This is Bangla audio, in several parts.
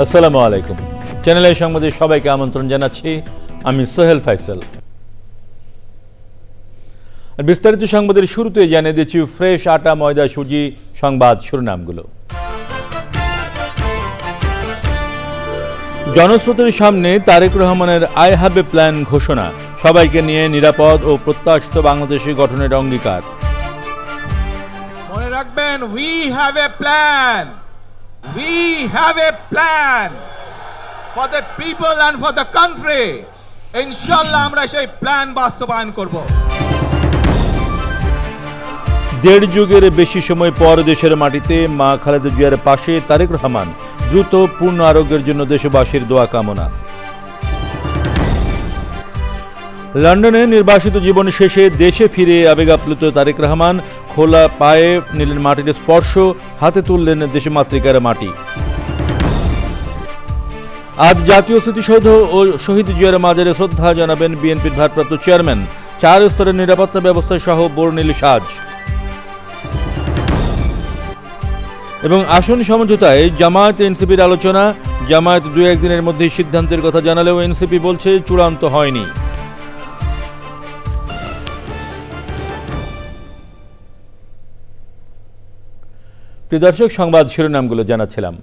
আসসালামু আলাইকুম। চ্যানেল এ সংবাদে সবাইকে আমন্ত্রণ জানাচ্ছি। আমি সোহেল ফাইসাল। বিস্তারিত সংবাদের শুরুতে জানিয়ে দিচ্ছি ফ্রেশ আটা ময়দা সুজি সংবাদ শিরোনামগুলো। জনস্রোতের সামনে তারেক রহমানের আই হ্যাভ এ প্ল্যান ঘোষণা, সবাইকে নিয়ে নিরাপদ ও প্রত্যাশিত বাংলাদেশে গঠনের অঙ্গীকার। মনে রাখবেন, we have a plan, we have a plan for the people and for the country. ইনশাআল্লাহ আমরা সেই প্ল্যান বাস্তবায়ন করব। দেড় যুগের বেশি সময় পর দেশের মাটিতে মা খালেদা জিয়ার পাশে তারেক রহমান, দ্রুত পূর্ণ আরোগ্যের জন্য দেশবাসীর দোয়া কামনা। লন্ডনে নির্বাসিত জীবন শেষে দেশে ফিরে আবেগ আপ্লুত তারেক রহমান, খোলা পায়ে নিলেন মাটির স্পর্শ, হাতে তুললেন দেশমাতৃকার মাটি। আজ জাতীয় স্মৃতিসৌধ ও শহীদ জিয়ার মাজারে শ্রদ্ধা জানাবেন বিএনপির ভারপ্রাপ্ত চেয়ারম্যান। 4 স্তরের নিরাপত্তা ব্যবস্থা সহ বর্ণিল সাজ। এবং আসন সমঝোতায় জামায়াত এনসিপির আলোচনা, জামায়াত 2-1 দিনের মধ্যে সিদ্ধান্তের কথা জানালেও এনসিপি বলছে চূড়ান্ত হয়নি। প্রিয় দর্শক, সংবাদ শিরোনামগুলো জানাচ্ছিলাম।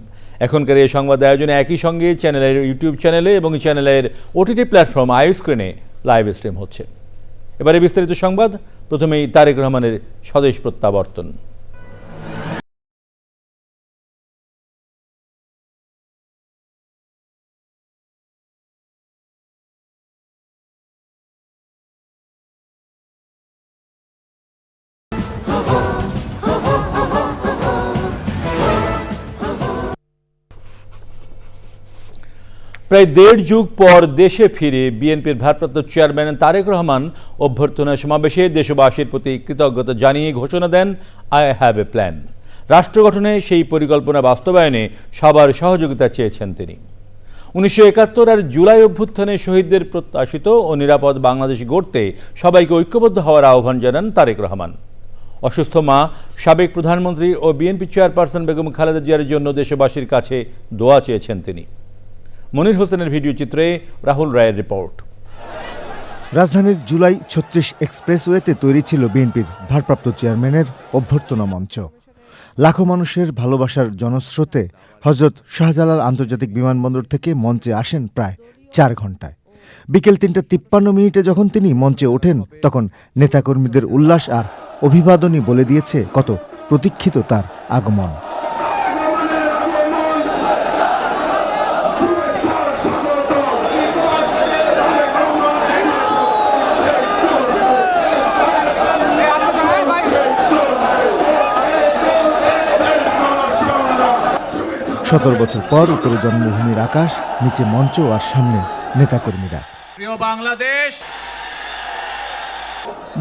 এখনকার এই সংবাদ আয়োজনে একই সঙ্গে চ্যানেলের ইউটিউব চ্যানেলে এবং চ্যানেলের ওটিটি প্ল্যাটফর্ম আইস্ক্রিনে লাইভ স্ট্রিম হচ্ছে। এবারে বিস্তারিত সংবাদ। প্রথমেই তারেক রহমানের স্বদেশ প্রত্যাবর্তন। প্রায় দেড় যুগ পর দেশে ফিরে বিএনপির ভারপ্রাপ্ত চেয়ারম্যান তারেক রহমান অভ্যর্থনা সমাবেশে দেশবাসীর প্রতি কৃতজ্ঞতা জানিয়ে ঘোষণা দেন আই হ্যাভ এ প্ল্যান। রাষ্ট্র গঠনে সেই পরিকল্পনা বাস্তবায়নে সবার সহযোগিতা চেয়েছেন তিনি। 1971 আর জুলাই অভ্যুত্থানে শহীদদের প্রত্যাশিত ও নিরাপদ বাংলাদেশ গড়তে সবাইকে ঐক্যবদ্ধ হওয়ার আহ্বান জানান তারেক রহমান। অসুস্থ মা, সাবেক প্রধানমন্ত্রী ও বিএনপি চেয়ারপারসন বেগম খালেদা জিয়ার জন্য দেশবাসীর কাছে দোয়া চেয়েছেন তিনি। মনির হোসেনের ভিডিও চিত্রে রাহুল রায়ের রিপোর্ট। রাজধানীর জুলাই 36 এক্সপ্রেসওয়েতে তৈরি ছিল বিএনপির ভারপ্রাপ্ত চেয়ারম্যানের অভ্যর্থনা মঞ্চ। লাখো মানুষের ভালোবাসার জনস্রোতে হজরত শাহজালাল আন্তর্জাতিক বিমানবন্দর থেকে মঞ্চে আসেন প্রায় 4 ঘণ্টায়। বিকেল 3:53 যখন তিনি মঞ্চে ওঠেন, তখন নেতাকর্মীদের উল্লাস আর অভিবাদনই বলে দিয়েছে কত প্রতীক্ষিত তার আগমন। সতেরো বছর পর উপরে জন্মভূমির আকাশ, নিচে মঞ্চ আর সামনে নেতাকর্মীরা। প্রিয় বাংলাদেশ,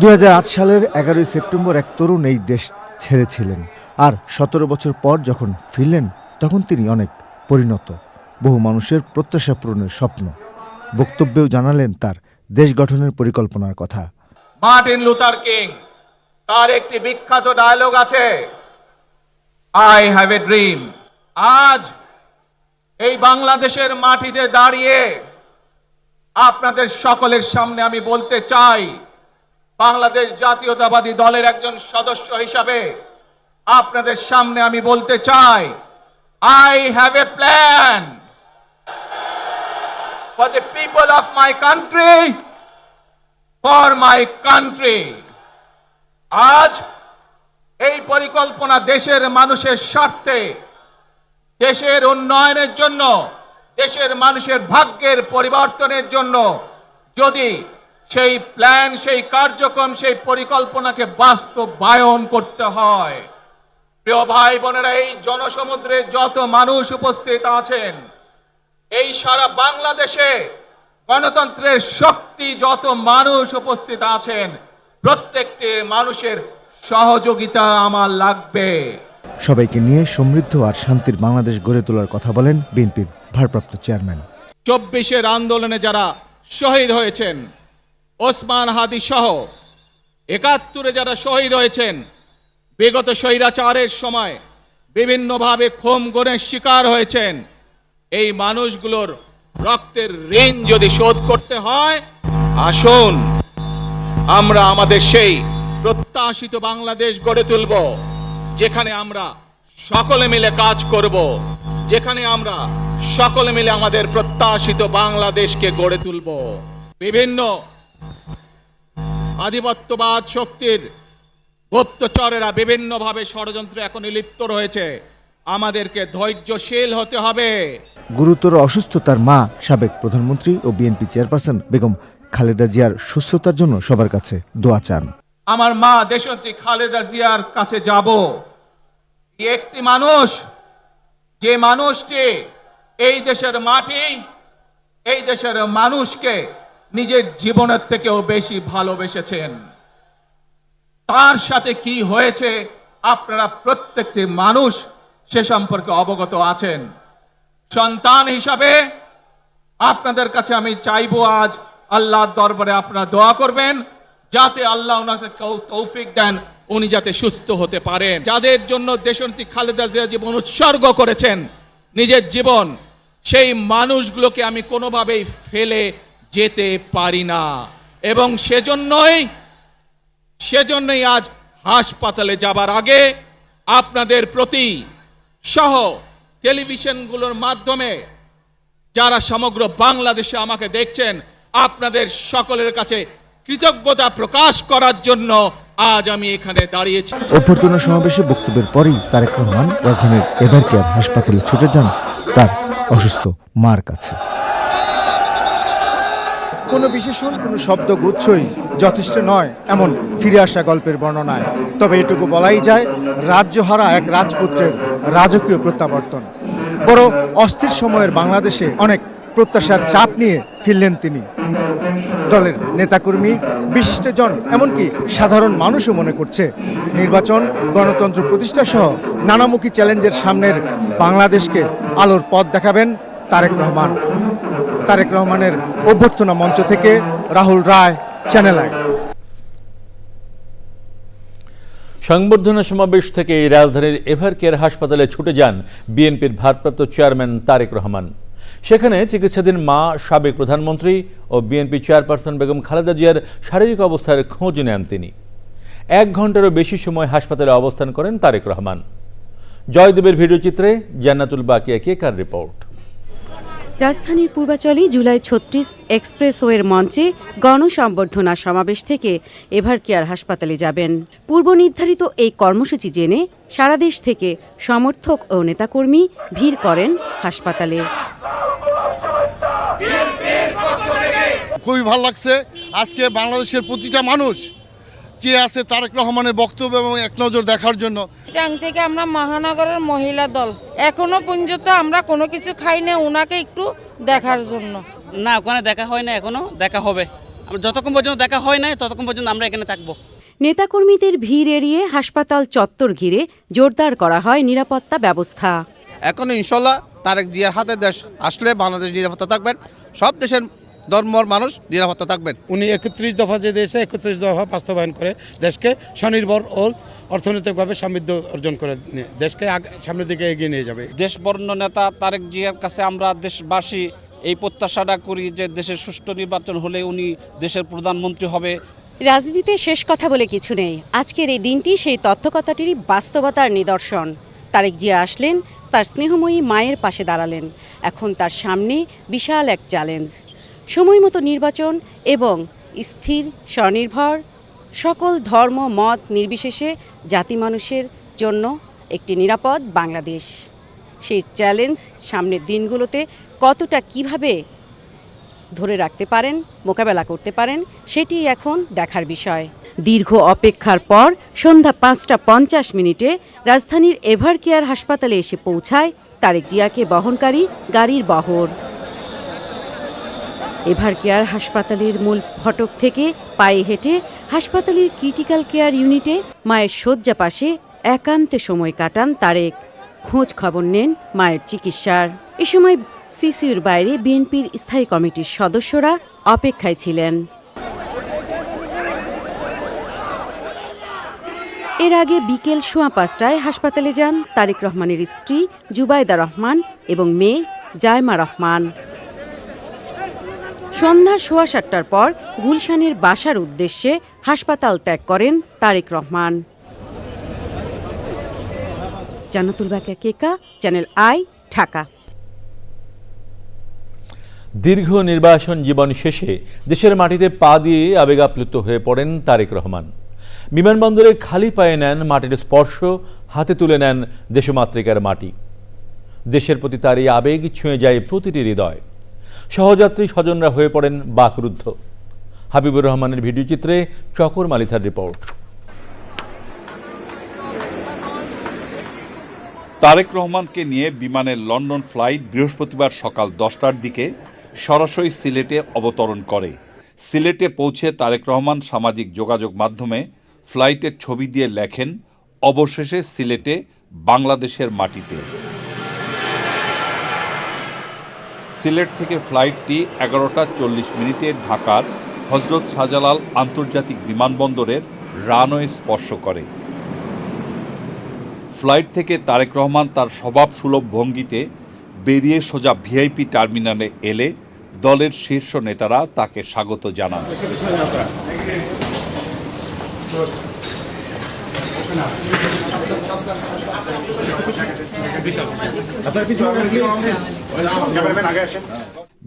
2008 সালের 11 সেপ্টেম্বর এক তরুণ এই দেশ ছেড়েছিলেন, আর 17 বছর পর যখন ফিরলেন তখন তিনি অনেক পরিণত। বহু মানুষের প্রত্যাশা পূরণের স্বপ্ন। বক্তব্যেও জানালেন তার দেশ গঠনের পরিকল্পনার কথা। মার্টিন লুথার কিং, তার একটি বিখ্যাত ডায়লগ আছে, আই হ্যাভ এ ড্রিম। আজ এই বাংলাদেশের মাটিতে দাঁড়িয়ে আপনাদের সকলের সামনে আমি বলতে চাই, বাংলাদেশ জাতীয়তাবাদী দলের একজন সদস্য হিসাবে আপনাদের সামনে আমি বলতে চাই, I have a plan for the people of my country, for my country. আজ এই পরিকল্পনা দেশের মানুষের স্বার্থে, দেশের উন্নয়নের জন্য, দেশের মানুষের ভাগ্যের পরিবর্তনের জন্য। যদি সেই প্ল্যান, সেই কার্যক্রম, সেই পরিকল্পনাকে বাস্তবায়ন করতে হয়, প্রিয় ভাই বোনেরা, এই জনসমুদ্রে যত মানুষ উপস্থিত আছেন, এই সারা বাংলাদেশে গণতন্ত্রের শক্তি যত মানুষ উপস্থিত আছেন, প্রত্যেকটি মানুষের সহযোগিতা আমার লাগবে। সবাইকে নিয়ে সমৃদ্ধ আর শান্তির বাংলাদেশ গড়ে তোলার কথা বলেন বিএনপির ভারপ্রাপ্ত চেয়ারম্যান। 24-এর আন্দোলনে যারা শহীদ হয়েছেন, ওসমান হাদি সহ 71-এ যারা শহীদ হয়েছেন, বিগত স্বৈরাচারের সময় বিভিন্নভাবে খুন গুমের শিকার হয়েছেন, এই মানুষগুলোর রক্তের ঋণ যদি শোধ করতে হয়, আসুন আমরা আমাদের সেই প্রত্যাশিত বাংলাদেশ গড়ে তুলব, যেখানে আমরা সকলে মিলে কাজ করব, যেখানে আমরা সকলে মিলে আমাদের প্রত্যাশিত বাংলাদেশকে গড়ে তুলব। বিভিন্ন আধিপত্যবাদ শক্তির গুপ্তচরেরা বিভিন্নভাবে ষড়যন্ত্রে এখন লিপ্ত রয়েছে। আমাদেরকে ধৈর্যশীল হতে হবে। গুরুতর অসুস্থতার মা সাবেক প্রধানমন্ত্রী ও বিএনপি চেয়ারপারসন বেগম খালেদা জিয়ার সুস্থতার জন্য সবার কাছে দোয়া চান। আমার মা দেশনেত্রী খালেদা জিয়ার কাছে যাব। একটি মানুষ, যে মানুষটি এই দেশের মাটি, এই দেশের মানুষকে নিজের জীবনের থেকেও বেশি ভালোবেসেছেন, তার সাথে কি হয়েছে আপনারা প্রত্যেকটি মানুষ সে সম্পর্কে অবগত আছেন। সন্তান হিসাবে আপনাদের কাছে আমি চাইবো, আজ আল্লাহর দরবারে আপনারা দোয়া করবেন, যাতে আল্লাহ ওনাকে তৌফিক দেন, উনি যাতে সুস্থ হতে পারেন। যাদের জন্য দেশনেত্রী খালেদা জিয়া জীবন উৎসর্গ করেছেন, নিজের জীবন, সেই মানুষগুলোকে আমি কোনোভাবেই ফেলে যেতে পারি না। এবং সেজন্যই আজ হাসপাতালে যাবার আগে আপনাদের প্রতি সহ টেলিভিশনগুলোর মাধ্যমে যারা সমগ্র বাংলাদেশে আমাকে দেখছেন, আপনাদের সকলের কাছে কৃতজ্ঞতা প্রকাশ করার জন্য আজ আমি এখানে দাঁড়িয়েছি। অভ্যর্থনা সমাবেশে বক্তব্যের পরেই তারেক রহমান রাজধানীর এভারকেয়ার হাসপাতালে ছুটে যান তার অসুস্থ মার কাছে। কোনো বিশেষণ, কোনো শব্দগুচ্ছই যথেষ্ট নয় এমন ফিরে আসা গল্পের বর্ণনায়। তবে এটুকু বলাই যায়, রাজ্যহারা এক রাজপুত্রের রাজকীয় প্রত্যাবর্তন। বড় অস্থির সময়ের বাংলাদেশে অনেক প্রত্যাশার চাপ নিয়ে ফিরলেন তিনি। দলের নেতাকর্মী, বিশিষ্টজন, এমনকি সাধারণ মানুষও মনে করছে নির্বাচন, গণতন্ত্র প্রতিষ্ঠা সহ নানামুখী চ্যালেঞ্জের সামনের বাংলাদেশকে আলোর পথ দেখাবেন তারেক রহমান। তারেক রহমানের অভ্যর্থনা মঞ্চ থেকে রাহুল রায়, চ্যানেল আই। সংবর্ধনা সমাবেশ থেকে রাজধানীর এভারকেয়ার হাসপাতালে ছুটে যান বিএনপির ভারপ্রাপ্ত চেয়ারম্যান তারেক রহমান। সেখানে চিকিৎসাধীন মা সাবেক প্রধানমন্ত্রী ও বিএনপি চেয়ারপারসন বেগম খালেদা জিয়ার শারীরিক অবস্থার খোঁজ নেন তিনি। 1 ঘন্টারও বেশি সময় হাসপাতালে অবস্থান করেন তারেক রহমান। জয়দেবের ভিডিওচিত্রে জান্নাতুল বাকিয়া কেকার রিপোর্ট। রাজধানীর পূর্বাচলে জুলাই 36 এক্সপ্রেসওয়ের মঞ্চে গণসংবর্ধনা সমাবেশ থেকে এভারকেয়ার হাসপাতালে যাবেন। পূর্ব নির্ধারিত এই কর্মসূচি জেনে সারা দেশ থেকে সমর্থক ও নেতাকর্মী ভিড় করেন হাসপাতালে। খুবই ভালো লাগছে। আজকে বাংলাদেশের প্রতিটা মানুষ চেয়ে আছে তারেক রহমানের বক্তব্য এবং এক নজর দেখার জন্য। টাং থেকে আমরা মহানগরের মহিলা দল এখনো পর্যন্ত আমরা কোনো কিছু খাই না, ওনাকে একটু দেখার জন্য। না, ওখানে দেখা হয় না, এখনো দেখা হবে। যতক্ষণ পর্যন্ত দেখা হয় না ততক্ষণ পর্যন্ত আমরা এখানে থাকবো। নেতাকর্মীদের ভিড় এড়িয়ে হাসপাতাল চত্বর ঘিরে জোরদার করা হয় নিরাপত্তা ব্যবস্থা। এখন ইনশাল্লাহ তারেক জিয়ার হাতে দেশ আসলে বাংলাদেশ নিরাপত্তা থাকবেন, সব দেশের ধর্মর মানুষ নিরাপত্তা থাকবেন। উনি 31 দফা যে দেশে 31 দফা বাস্তবায়ন করে দেশকে স্বনির্ভর ও অর্থনৈতিকভাবে সমৃদ্ধ অর্জন করে দেশকে সামনের দিকে এগিয়ে নিয়ে যাবে। দেশবর্ণ নেতা তারেক জিয়ার কাছে আমরা দেশবাসী এই প্রত্যাশাটা করি যে দেশের সুষ্ঠু নির্বাচন হলে উনি দেশের প্রধানমন্ত্রী হবে। রাজনীতিতে শেষ কথা বলে কিছু নেই। আজকের এই দিনটি সেই তথ্যকথাটিরই বাস্তবতার নিদর্শন। তারেক জিয়া আসলেন, তার স্নেহময়ী মায়ের পাশে দাঁড়ালেন। এখন তার সামনে বিশাল এক চ্যালেঞ্জ, সময় মতো নির্বাচন এবং স্থির, স্বনির্ভর, সকল ধর্ম মত নির্বিশেষে জাতি মানুষের জন্য একটি নিরাপদ বাংলাদেশ। সেই চ্যালেঞ্জ সামনের দিনগুলোতে কতটা কিভাবে ধরে রাখতে পারেন, মোকাবেলা করতে পারেন, সেটি এখন দেখার বিষয়। দীর্ঘ অপেক্ষার পর সন্ধ্যা 5টা 50 রাজধানীর এভারকেয়ার হাসপাতালে এসে পৌঁছায় তারেক জিয়াকে বহনকারী গাড়ির বহর। এভারকেয়ার হাসপাতালের মূল ফটক থেকে পায়ে হেঁটে হাসপাতালের ক্রিটিক্যাল কেয়ার ইউনিটে মায়ের শয্যা পাশে একান্তে সময় কাটান তারেক। খোঁজ খবর নেন মায়ের চিকিৎসার। এ সময় সিসিউর বাইরে বিএনপির স্থায়ী কমিটির সদস্যরা অপেক্ষায় ছিলেন। এর আগে বিকেল 5:15 হাসপাতালে যান তারেক রহমানের স্ত্রী জুবাইদা রহমান এবং মেয়ে জায়মা রহমান। সন্ধ্যা 7:15টার পর গুলশানের বাসার উদ্দেশ্যে হাসপাতাল ত্যাগ করেন তারেক রহমান। জান্নাতুল বাকিয়া কেকা, চ্যানেল আই, ঢাকা। দীর্ঘ নির্বাসন জীবন শেষে দেশের মাটিতে পা দিয়ে আবেগাপ্লুত হয়ে পড়েন তারেক রহমান। বিমানবন্দরে খালি পায়ে নেন মাটির স্পর্শ, হাতে তুলে নেন দেশমাতৃকার মাটি। দেশের প্রতি তার এই আবেগ ছুঁয়ে যায় প্রতিটি হৃদয়। সহযাত্রী স্বজনরা হয়ে পড়েন বাকরুদ্ধ। হাবিবুর রহমানের ভিডিও চিত্রে চকর মালিথার রিপোর্ট। তারেক রহমানকে নিয়ে বিমানের লন্ডন ফ্লাইট বৃহস্পতিবার সকাল 10টার দিকে সরাসরি সিলেটে অবতরণ করে। সিলেটে পৌঁছে তারেক রহমান সামাজিক যোগাযোগ মাধ্যমে ফ্লাইটের ছবি দিয়ে লেখেন, অবশেষে সিলেটে, বাংলাদেশের মাটিতে। সিলেট থেকে ফ্লাইটটি 11টা 40 ঢাকার হজরত শাহজালাল আন্তর্জাতিক বিমানবন্দরের রানওয়ে স্পর্শ করে। ফ্লাইট থেকে তারেক রহমান তার স্বভাবসুলভ ভঙ্গিতে বেরিয়ে সোজা ভিআইপি টার্মিনালে এলে দলের শীর্ষ নেতারা তাকে স্বাগত জানান।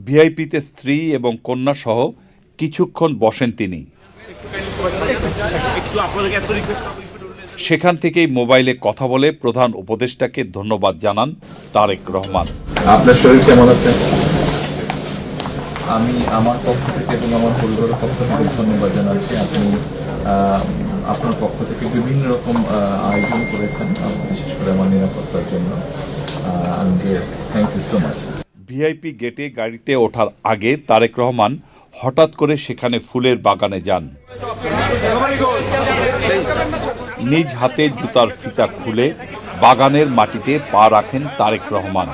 ভিআইপিতে স্ত্রী এবং কন্যা সহ কিছুক্ষণ বসেন তিনি। সেখান থেকেই মোবাইলে কথা বলে প্রধান উপদেষ্টাকে ধন্যবাদ জানান তারেক রহমান। আপনার শরীর কেমন আছে? আমি আমার পক্ষ থেকে এবং আমার পরিবারের পক্ষ থেকে ধন্যবাদ জানাচ্ছি। আপনি আপনার পক্ষ থেকে বিভিন্ন রকম আয়োজন করেছেন, বিশেষ করে আমার নিরাপত্তার জন্য। Thank you so much. VIP গেটে গাড়িতে ওঠার আগে তারেক রহমান হঠাৎ করে সেখানে ফুলের বাগানে যান। নিজ হাতে জুতার ফিতা খুলে বাগানের মাটিতে পা রাখেন তারেক রহমান।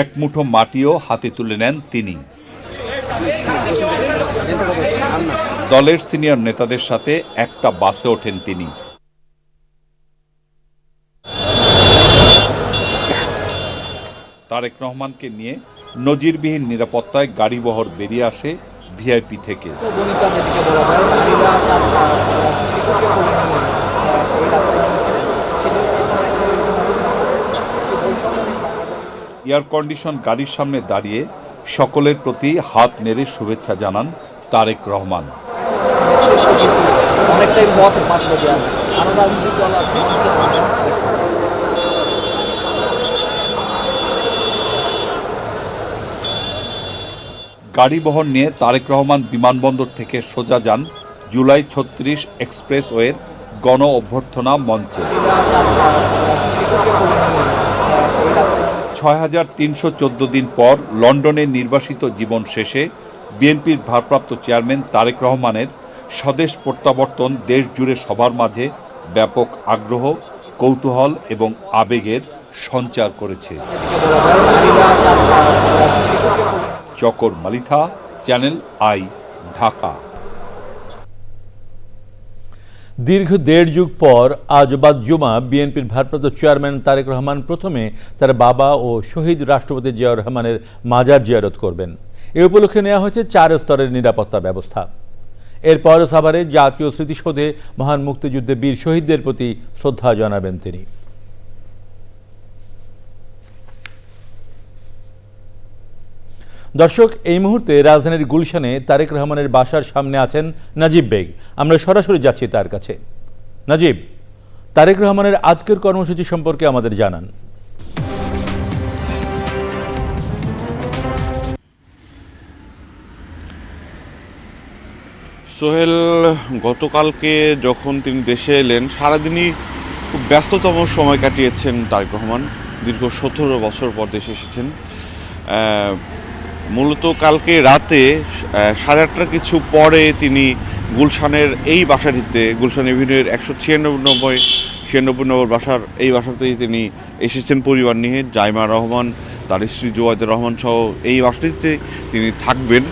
এক মুঠো মাটিও হাতে তুলে নেন তিনি। দলের সিনিয়র নেতাদের সাথে একটা বাসে ওঠেন তিনি। তারেক রহমানকে নিয়ে নজিরবিহীন নিরাপত্তায় গাড়িবহর বেরিয়ে আসে ভিআইপি থেকে। এয়ার কন্ডিশন গাড়ির সামনে দাঁড়িয়ে সকলের প্রতি হাত নেড়ে শুভেচ্ছা জানান তারেক রহমান। গাড়ি বহর নিয়ে তারেক রহমান বিমানবন্দর থেকে সোজা যান জুলাই 36 এক্সপ্রেসওয়ের গণ অভ্যর্থনা মঞ্চে। 6314 দিন পর লন্ডনে নির্বাসিত জীবন শেষে বিএনপির ভারপ্রাপ্ত চেয়ারম্যান তারেক রহমানের স্বদেশ প্রত্যাবর্তন দেশ জুড়ে সবার মাঝে ব্যাপক আগ্রহ, কৌতূহল এবং আবেগের সঞ্চার করেছে। চকর মালিথা, চ্যানেল আই, ঢাকা। দীর্ঘ 1.5 যুগ পর আজ বাদ জুমা বিএনপির ভারপ্রাপ্ত চেয়ারম্যান তারেক রহমান প্রথমে তার বাবা ও শহীদ রাষ্ট্রপতি জিয়াউর রহমানের মাজার জিয়ারত করবেন। এ উপলক্ষে নেওয়া হয়েছে 4 স্তরের নিরাপত্তা ব্যবস্থা। এরপর সাভারে জাতীয় স্মৃতিসৌধে মহান মুক্তিযুদ্ধে বীর শহীদদের প্রতি শ্রদ্ধা জানাবেন তিনি। দর্শক, এই মুহূর্তে রাজধানীর গুলশানে তারেক রহমানের বাসার সামনে আছেন নাজিব বেগ। আমরা সরাসরি যাচ্ছি তার কাছে। নাজিব, তারেক রহমানের আজকের কর্মসূচি সম্পর্কে আমাদের জানান। সোহেল, গতকালকে যখন তিনি দেশে এলেন সারাদিনই খুব ব্যস্ততম সময় কাটিয়েছেন তারেক রহমান। দীর্ঘ 17 বছর পর দেশে এসেছেন। মূলত কালকে রাতে 8:30 কিছু পরে তিনি গুলশানের এই বাসাটিতে, গুলশান এভিনিউয়ের 196 নম্বর বাসার এই বাসাতেই তিনি এসেছেন পরিবার নিয়ে। জায়মা রহমান, তার স্ত্রী জুবাইদা রহমান সহ এই বাসাটিতে তিনি থাকবেন।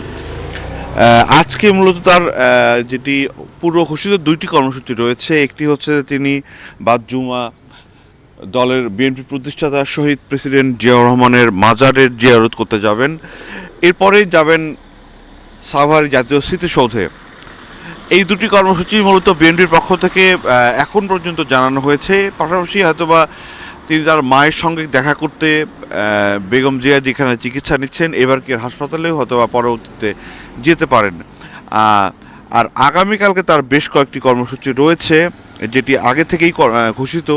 আজকে মূলত তার যেটি পূর্ব ঘোষিত 2টি কর্মসূচি রয়েছে। একটি হচ্ছে তিনি বাদ জুমা দলের বিএনপি প্রতিষ্ঠাতা শহীদ প্রেসিডেন্ট জিয়াউর রহমানের মাজারের জিয়ারত করতে যাবেন। এরপরেই যাবেন সাভার জাতীয় স্মৃতিসৌধে। এই দুটি কর্মসূচি মূলত বিএনপির পক্ষ থেকে এখন পর্যন্ত জানানো হয়েছে। পাশাপাশি হয়তোবা তিনি তার মায়ের সঙ্গে দেখা করতে বেগম জিয়া যেখানে চিকিৎসা নিচ্ছেন এবারকের হাসপাতালেও হয়তোবা পরবর্তীতে যেতে পারেন। আর আগামীকালকে তার বেশ কয়েকটি কর্মসূচি রয়েছে যেটি আগে থেকেই ঘোষিত।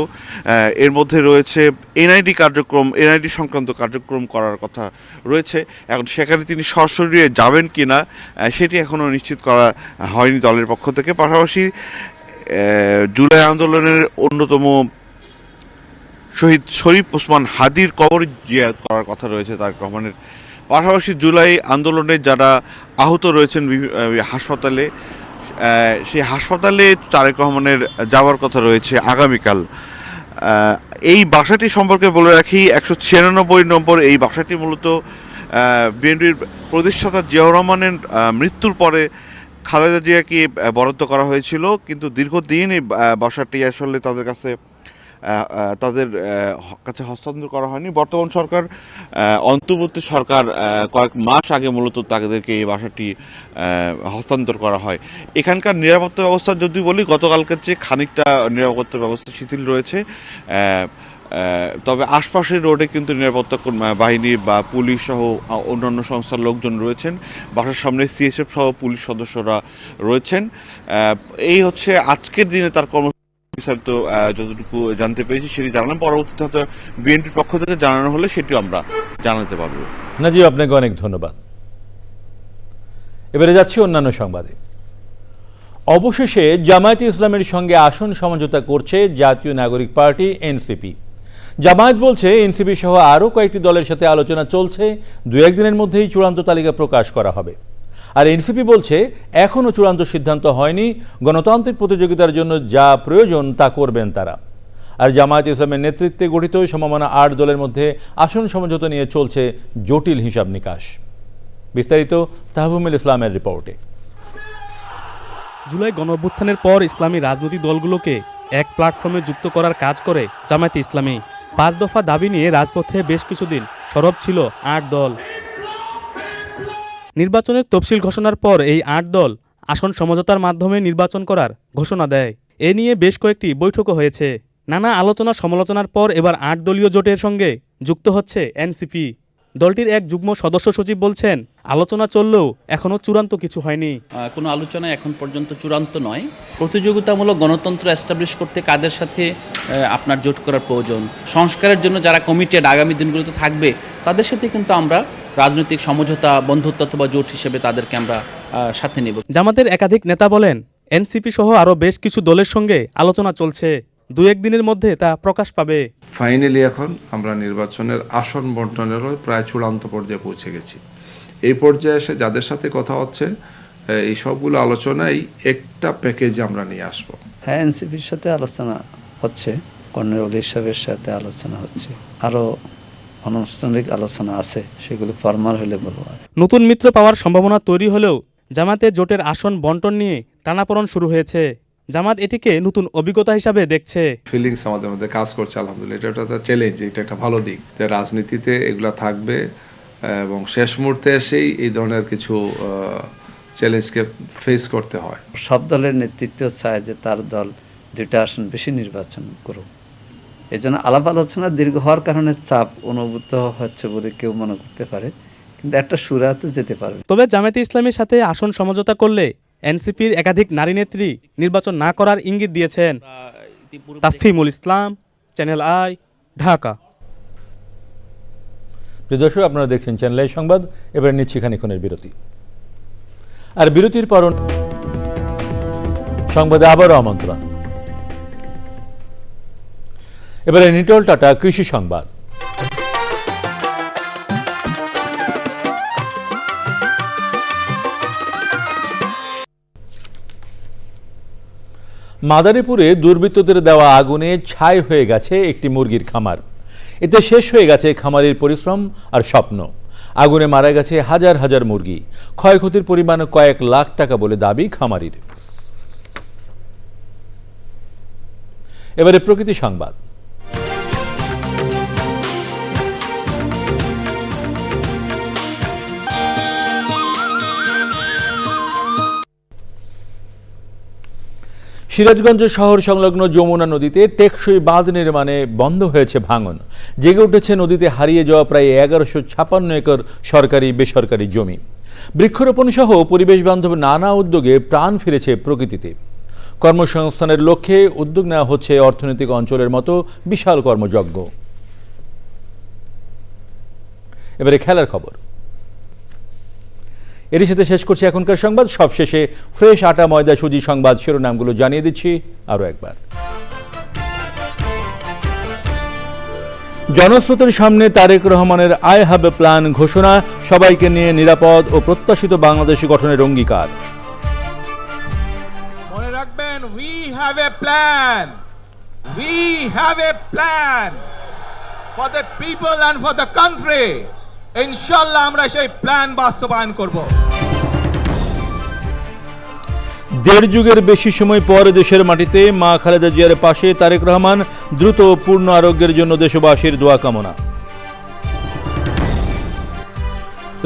এর মধ্যে রয়েছে এনআইডি কার্যক্রম, এনআইডি সংক্রান্ত কার্যক্রম করার কথা রয়েছে। এখন সেখানে তিনি সরাসরি যাবেন কি না সেটি এখনও নিশ্চিত করা হয়নি দলের পক্ষ থেকে। পাশাপাশি জুলাই আন্দোলনের অন্যতম শহীদ শরীফ ওসমান হাদির কবর জিয়ারত করার কথা রয়েছে তারেক রহমানের। পাশাপাশি জুলাই আন্দোলনে যারা আহত রয়েছেন হাসপাতালে, সেই হাসপাতালে তারেক রহমানের যাওয়ার কথা রয়েছে আগামীকাল। এই বাসাটি সম্পর্কে বলে রাখি, 196 নম্বর এই বাসাটি মূলত বিএনপির প্রতিষ্ঠাতা জিয়াউর রহমানের মৃত্যুর পরে খালেদা জিয়াকে বরাদ্দ করা হয়েছিল, কিন্তু দীর্ঘদিন এই বাসাটি আসলে তাদের কাছে হস্তান্তর করা হয়নি। বর্তমান সরকার, অন্তর্বর্তী সরকার কয়েক মাস আগে মূলত তাদেরকে এই বাসাটি হস্তান্তর করা হয়। এখানকার নিরাপত্তা ব্যবস্থা যদি বলি, গতকালকের চেয়ে খানিকটা নিরাপত্তা ব্যবস্থা শিথিল রয়েছে। তবে আশপাশের রোডে কিন্তু নিরাপত্তা বাহিনী বা পুলিশ সহ অন্যান্য সংস্থার লোকজন রয়েছেন। বাসার সামনে সিএসএফ সহ পুলিশ সদস্যরা রয়েছেন। এই হচ্ছে আজকের দিনে তার বিস্তারিত যতটুকু জানতে পেরেছি সেটি জানালাম। পরবর্তীতে হয়তো বিএনপির পক্ষ থেকে জানানো হলে সেটিও আমরা জানাতে পারবো। নাজিব, আপনাকে অনেক ধন্যবাদ। এবারে যাচ্ছি অন্যান্য সংবাদে। অবশেষে জামায়াতে ইসলামের সঙ্গে আসন সমঝোতা করছে জাতীয় নাগরিক পার্টি এনসিপি। জামায়াত বলছে এনসিপি সহ আরও কয়েকটি দলের সাথে আলোচনা চলছে, 2-1 দিনের মধ্যেই চূড়ান্ত তালিকা প্রকাশ করা হবে। আর এনসিপি বলছে এখনও চূড়ান্ত সিদ্ধান্ত হয়নি, গণতান্ত্রিক প্রতিযোগিতার জন্য যা প্রয়োজন তা করবেন তারা। আর জামায়াত ইসলামের নেতৃত্বে গঠিত সমমনা 8 দলের মধ্যে আসন সমঝোতা নিয়ে চলছে জটিল হিসাব নিকাশ। বিস্তারিত তাহবুমুল ইসলামের রিপোর্টে। জুলাই গণঅভ্যুত্থানের পর ইসলামী রাজনৈতিক দলগুলোকে এক প্ল্যাটফর্মে যুক্ত করার কাজ করে জামায়াতে ইসলামী। 5 দফা দাবি নিয়ে রাজপথে বেশ কিছুদিন সরব ছিল 8 দল। নির্বাচনের তফসিল ঘোষণার পর এই 8 দল আসন সমঝোতার মাধ্যমে নির্বাচন করার ঘোষণা দেয়। এ নিয়ে বেশ কয়েকটি বৈঠকও হয়েছে। নানা আলোচনা সমালোচনার পর এবার 8 দলীয় জোটের সঙ্গে যুক্ত হচ্ছে এনসিপি। দলটির এক যুগ্ম সদস্য সচিব বলছেন, আলোচনা চললেও এখনও চূড়ান্ত কিছু হয়নি। কোনো আলোচনা এখন পর্যন্ত চূড়ান্ত নয়। প্রতিযোগিতামূলক গণতন্ত্র এস্টাবলিশ করতে কাদের সাথে আপনার জোট করার প্রয়োজন, সংস্কারের জন্য যারা কমিটেড আগামী দিনগুলোতে থাকবে তাদের সাথে কিন্তু আমরা রাজনৈতিক সমঝোতা, বন্ধুত্ব অথবা জোট হিসেবে তাদেরকে আমরা সাথে নেব। জামাতের একাধিক নেতা বলেন, এনসিপি সহ আরও বেশ কিছু দলের সঙ্গে আলোচনা চলছে, 2-1 দিনের মধ্যে তা প্রকাশ পাবে। ফাইনালি এখন আমরা নির্বাচনের আসন বন্টনেরও প্রায় চূড়ান্ত পর্যায়ে পৌঁছে গেছি। এই পর্যায়ে এসে যাদের সাথে কথা হচ্ছে এই সবগুলো আলোচনায় একটা প্যাকেজে আমরা নিয়ে আসবো। হ্যাঁ, এনসিপির সাথে আলোচনা হচ্ছে, কর্নেল অলি সাহেবের সাথে আলোচনা হচ্ছে, আরও অনানুষ্ঠানিক আলোচনা আছে, সেগুলো ফরমাল হলে বলবো। নতুন মিত্র পাওয়ার সম্ভাবনা তৈরি হলেও জামাতের জোটের আসন বন্টন নিয়ে টানাপোড়েন শুরু হয়েছে। জামাত এটিকে নতুন অভিজ্ঞতা হিসাবে দেখছে। ফিলিংস আমাদের মধ্যে কাজ করছে, আলহামদুলিল্লাহ। এটা একটা চ্যালেঞ্জ, এটা একটা ভালো দিক যে রাজনীতিতে এগুলা থাকবে এবং শেষ মুহূর্তে এসেই এই ধরনের কিছু চ্যালেঞ্জকে ফেস করতে হয়। সব দলের নেতৃত্ব চায় যে তার দল 2টা আসন বেশি নির্বাচন করুক। এই জন্য আলাপ আলোচনা দীর্ঘ হওয়ার কারণে চাপ অনুভূত হচ্ছে বলে কেউ মনে করতে পারে, কিন্তু একটা সুরাতে যেতে পারবে। তবে জামায়াতে ইসলামের সাথে আসন সমঝোতা করলে এনসিপির একাধিক নারী নেত্রী নির্বাচন না করার ইঙ্গিত দিয়েছেন। তাফহিমুল ইসলাম, চ্যানেল আই, ঢাকা। প্রিয় দর্শক, আপনারা দেখছেন চ্যানেল আই সংবাদ। এবারে নিচ্ছি খানিকক্ষণের বিরতি। আর বিরতির পর সংবাদে আবারও আমন্ত্রণ। এবারে নিটল টাটা কৃষি সংবাদ। মাদারীপুরে দুর্বৃত্তদের দেওয়া আগুনে ছাই হয়ে গেছে একটি মুরগির খামার। এতে শেষ হয়ে গেছে খামারের পরিশ্রম আর স্বপ্ন। আগুনে মারা গেছে হাজার হাজার মুরগি। ক্ষয়ক্ষতির পরিমাণ কয়েক লাখ টাকা বলে দাবি খামারির। এবারে প্রকৃতি সংবাদ। সিরাজগঞ্জ শহর সংলগ্ন যমুনা নদীতে টেকসই বাঁধ নির্মাণে বন্ধ হয়েছে ভাঙন। জেগে উঠেছে নদীতে হারিয়ে যাওয়া প্রায় 1156 একর সরকারি বেসরকারি জমি। বৃক্ষরোপণ সহ পরিবেশ বান্ধব নানা উদ্যোগে প্রাণ ফিরেছে প্রকৃতিতে। কর্মসংস্থানের লক্ষ্যে উদ্যোগ নেওয়া হচ্ছে অর্থনৈতিক অঞ্চলের মতো বিশাল কর্মযজ্ঞ। এবারে খেলার খবর। এরই সাথে শেষ করছি এখনকার সংবাদ। সবশেষে ফ্রেশ আটা ময়দা সুজি সংবাদ শিরোনামগুলো জানিয়ে দিচ্ছি আরও একবার। জনস্রোতের সামনে তারেক রহমানের আই হ্যাভ এ প্ল্যান ঘোষণা, সবাইকে নিয়ে নিরাপদ ও প্রত্যাশিত বাংলাদেশ গঠনের অঙ্গীকার। মনে রাখবেন, we have a plan, we have a plan for the people and for the country. ইনশাআল্লাহ আমরা সেই প্ল্যান বাস্তবায়ন করব। দেড় যুগের বেশি সময় পর দেশের মাটিতে মা খালেদা জিয়ার পাশে তারেক রহমান, দ্রুত পূর্ণ আরোগ্যের জন্য দেশবাসীর দোয়া কামনা।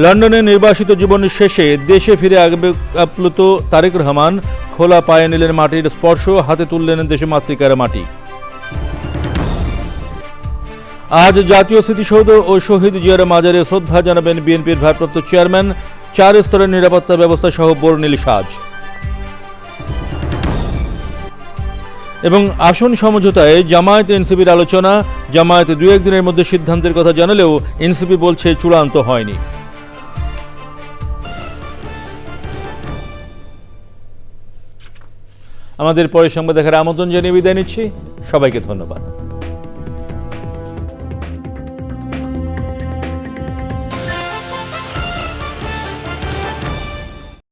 লন্ডনে নির্বাসিত জীবনের শেষে দেশে ফিরে আপ্লুত তারেক রহমান, খোলা পায়ে নিলেন মাটির স্পর্শ, হাতে তুললেন দেশে মাতৃকার মাটি। আজ জাতীয় স্মৃতিসৌধ ও শহীদ জিয়ার মাজারে শ্রদ্ধা জানাবেন বিএনপির ভারপ্রাপ্ত চেয়ারম্যান। 4 স্তরের নিরাপত্তা ব্যবস্থা সহ বর্ণিল সাজ। এবং আসন সমঝোতায় জামায়াত এনসিপির আলোচনা, জামায়াত 2-1 দিনের মধ্যে সিদ্ধান্তের কথা জানালেও এনসিপি বলছে চূড়ান্ত হয়নি। আমাদের পরের সংবাদ দেখার আমন্ত্রণ জানিয়ে বিদায় নিচ্ছি। সবাইকে ধন্যবাদ।